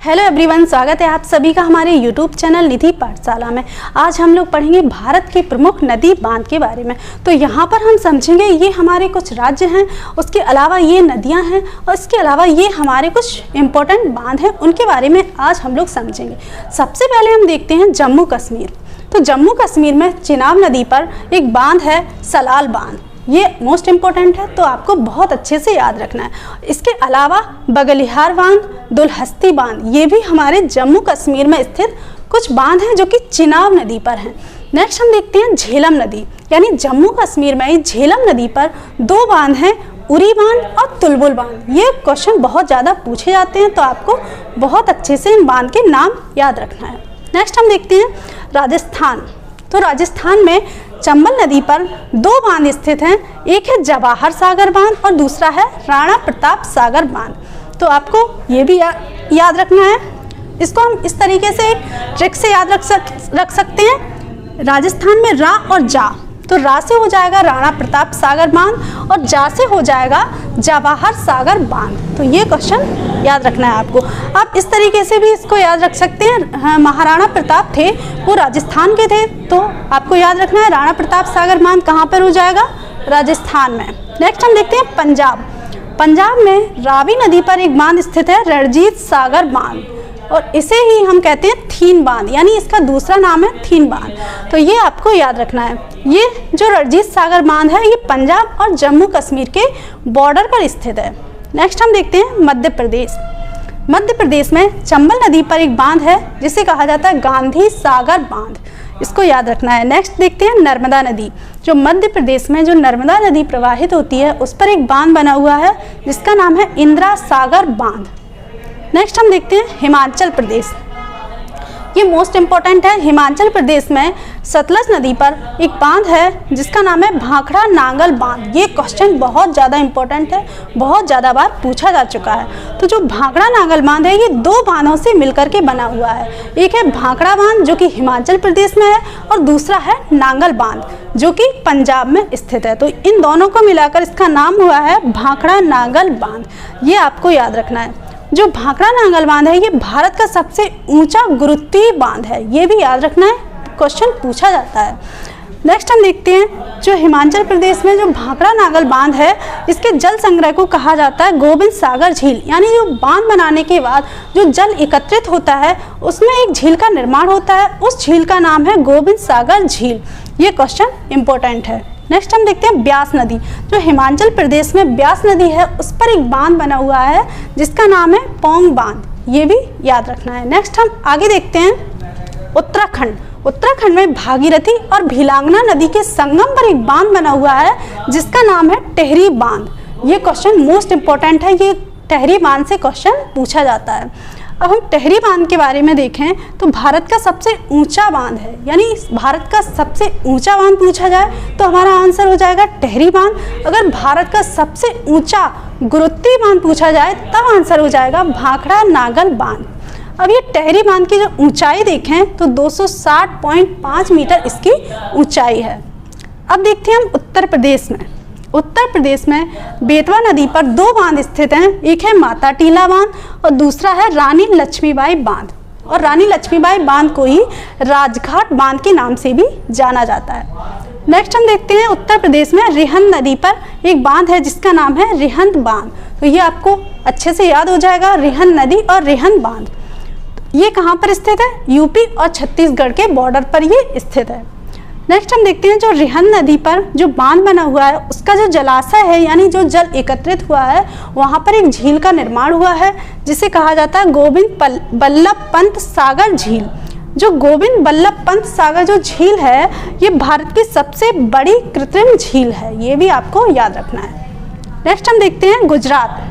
Hello everyone, स्वागत है आप सभी का हमारे यूट्यूब चैनल निधि पाठशाला में। आज हम लोग पढ़ेंगे भारत के प्रमुख नदी बांध के बारे में। तो यहाँ पर हम समझेंगे ये हमारे कुछ राज्य हैं, उसके अलावा ये नदियाँ हैं और इसके अलावा ये हमारे कुछ इम्पोर्टेंट बांध हैं, उनके बारे में आज हम लोग समझेंगे। सबसे पहले हम देखते हैं जम्मू कश्मीर। तो जम्मू कश्मीर में चिनाब नदी पर एक बांध है, सलाल बांध। ये मोस्ट इम्पोर्टेंट है, तो आपको बहुत अच्छे से याद रखना है। इसके अलावा बगलिहार बांध, दुलहस्ती बांध, ये भी हमारे जम्मू कश्मीर में स्थित कुछ बांध हैं जो कि चिनाब नदी पर हैं। नेक्स्ट हम देखते हैं झेलम नदी, यानी जम्मू कश्मीर में झेलम नदी पर दो बांध हैं, उरी बांध और तुलबुल बांध। ये क्वेश्चन बहुत ज़्यादा पूछे जाते हैं, तो आपको बहुत अच्छे से इन बांध के नाम याद रखना है। नेक्स्ट हम देखते हैं राजस्थान। तो राजस्थान में चंबल नदी पर दो बांध स्थित हैं, एक है जवाहर सागर बांध और दूसरा है राणा प्रताप सागर बांध। तो आपको ये भी याद रखना है। इसको हम इस तरीके से एक ट्रिक से याद रख सकते हैं। राजस्थान में रा और जा, तो रा से हो जाएगा राणा प्रताप सागर बांध और जा से हो जाएगा जवाहर सागर बांध। तो ये क्वेश्चन याद रखना है आपको। आप इस तरीके से भी इसको याद रख सकते हैं। हाँ, महाराणा प्रताप थे, वो राजस्थान के थे, तो आपको याद रखना है राणा प्रताप सागर बांध कहाँ पर हो जाएगा, राजस्थान में। नेक्स्ट हम देखते हैं पंजाब। पंजाब में रावी नदी पर एक बांध स्थित है, रणजीत सागर बांध, और इसे ही हम कहते हैं थीन बांध, यानी इसका दूसरा नाम है थीन बांध। तो ये आपको याद रखना है। ये जो रणजीत सागर बांध है, ये पंजाब और जम्मू कश्मीर के बॉर्डर पर स्थित है। नेक्स्ट हम देखते हैं मध्य प्रदेश। मध्य प्रदेश में चंबल नदी पर एक बांध है जिसे कहा जाता है गांधी सागर बांध, इसको याद रखना है। नेक्स्ट देखते हैं नर्मदा नदी। जो मध्य प्रदेश में जो नर्मदा नदी प्रवाहित होती है, उस पर एक बांध बना हुआ है जिसका नाम है इंदिरा सागर बांध। नेक्स्ट हम देखते हैं हिमाचल प्रदेश। ये मोस्ट इम्पोर्टेंट है। हिमाचल प्रदेश में सतलज नदी पर एक बांध है जिसका नाम है भाखड़ा नांगल बांध। ये क्वेश्चन बहुत ज़्यादा इम्पोर्टेंट है, बहुत ज़्यादा बार पूछा जा चुका है। तो जो भाखड़ा नांगल बांध है, ये दो बांधों से मिलकर के बना हुआ है। एक है भाखड़ा बांध जो कि हिमाचल प्रदेश में है, और दूसरा है नांगल बांध जो कि पंजाब में स्थित है। तो इन दोनों को मिलाकर इसका नाम हुआ है भाखड़ा नांगल बांध। ये आपको याद रखना है। जो भाखड़ा नांगल बांध है, ये भारत का सबसे ऊंचा गुरुत्वीय बांध है, ये भी याद रखना है, क्वेश्चन पूछा जाता है। नेक्स्ट हम देखते हैं जो हिमाचल प्रदेश में जो भाखड़ा नांगल बांध है, इसके जल संग्रह को कहा जाता है गोविंद सागर झील। यानी जो बांध बनाने के बाद जो जल एकत्रित होता है, उसमें एक झील का निर्माण होता है, उस झील का नाम है गोविंद सागर झील। ये क्वेश्चन इंपॉर्टेंट है। नेक्स्ट हम देखते हैं ब्यास नदी। जो हिमाचल प्रदेश में ब्यास नदी है, उस पर एक बांध बना हुआ है जिसका नाम है पौंग बांध, ये भी याद रखना है। नेक्स्ट हम आगे देखते हैं उत्तराखंड। उत्तराखंड में भागीरथी और भीलांगना नदी के संगम पर एक बांध बना हुआ है जिसका नाम है टेहरी बांध। ये क्वेश्चन मोस्ट इम्पोर्टेंट है, ये टेहरी बांध से क्वेश्चन पूछा जाता है। अब हम टेहरी बांध के बारे में देखें तो भारत का सबसे ऊंचा बांध है, यानी भारत का सबसे ऊंचा बांध पूछा जाए तो हमारा आंसर हो जाएगा टेहरी बांध। अगर भारत का सबसे ऊंचा गुरुत्वीय बांध पूछा जाए तब आंसर हो जाएगा भाखड़ा नांगल बांध। अब ये टेहरी बांध की जो ऊंचाई देखें तो 260.5 मीटर इसकी ऊंचाई है। अब देखते हैं हम उत्तर प्रदेश में। उत्तर प्रदेश में बेतवा नदी पर दो बांध स्थित हैं, एक है माता टीला बांध और दूसरा है रानी लक्ष्मीबाई बांध। और रानी लक्ष्मीबाई बांध को ही राजघाट बांध के नाम से भी जाना जाता है। नेक्स्ट हम देखते हैं उत्तर प्रदेश में रिहंद नदी पर एक बांध है जिसका नाम है रिहंद बांध। तो ये आपको अच्छे से याद हो जाएगा, रिहंद नदी और रिहंद बांध। ये कहाँ पर स्थित है, यूपी और छत्तीसगढ़ के बॉर्डर पर ये स्थित है। नेक्स्ट हम देखते हैं जो रिहंद नदी पर जो बांध बना हुआ है, उसका जो जलाशय है, यानी जो जल एकत्रित हुआ है, वहाँ पर एक झील का निर्माण हुआ है जिसे कहा जाता है गोविंद बल्लभ पंत सागर झील। जो गोविंद बल्लभ पंत सागर जो झील है, ये भारत की सबसे बड़ी कृत्रिम झील है, ये भी आपको याद रखना है। नेक्स्ट हम देखते हैं गुजरात।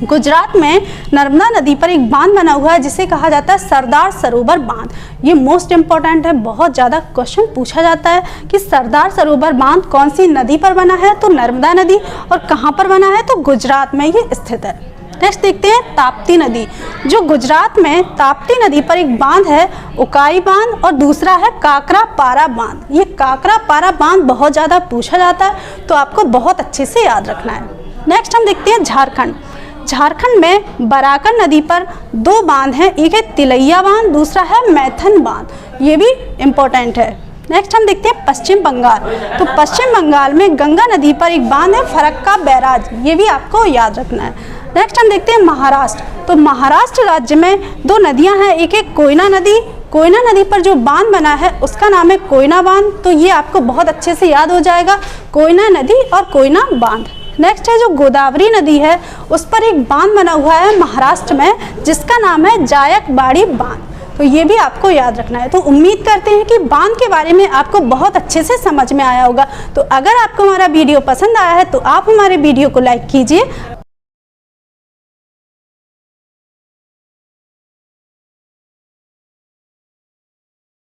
गुजरात में नर्मदा नदी पर एक बांध बना हुआ है जिसे कहा जाता है सरदार सरोवर बांध। ये मोस्ट इम्पोर्टेंट है, बहुत ज़्यादा क्वेश्चन पूछा जाता है कि सरदार सरोवर बांध कौन सी नदी पर बना है, तो नर्मदा नदी, और कहाँ पर बना है, तो गुजरात में ये स्थित है। नेक्स्ट देखते हैं ताप्ती नदी। जो गुजरात में ताप्ती नदी पर एक बांध है उकाई बांध और दूसरा है काकरा पारा बांध। ये काकरा पारा बांध बहुत ज़्यादा पूछा जाता है, तो आपको बहुत अच्छे से याद रखना है। नेक्स्ट हम देखते हैं झारखंड। झारखंड में बराकर नदी पर 2 बांध हैं, एक है तिलैया बांध, दूसरा है मैथन बांध, ये भी इम्पोर्टेंट है। नेक्स्ट हम देखते हैं पश्चिम बंगाल। तो पश्चिम बंगाल में गंगा नदी पर एक बांध है फरक्का बैराज, ये भी आपको याद रखना है। नेक्स्ट हम देखते हैं महाराष्ट्र। तो महाराष्ट्र राज्य में 2 नदियां हैं, एक है कोयना नदी, कोयना नदी पर जो बांध बना है उसका नाम है कोयना बांध। तो ये आपको बहुत अच्छे से याद हो जाएगा, कोयना नदी और कोयना बांध। नेक्स्ट है जो गोदावरी नदी है उस पर एक बांध बना हुआ है महाराष्ट्र में, जिसका नाम है जायकवाड़ी बांध। तो ये भी आपको याद रखना है। तो उम्मीद करते हैं कि बांध के बारे में आपको बहुत अच्छे से समझ में आया होगा। तो अगर आपको हमारा वीडियो पसंद आया है तो आप हमारे वीडियो को लाइक कीजिए,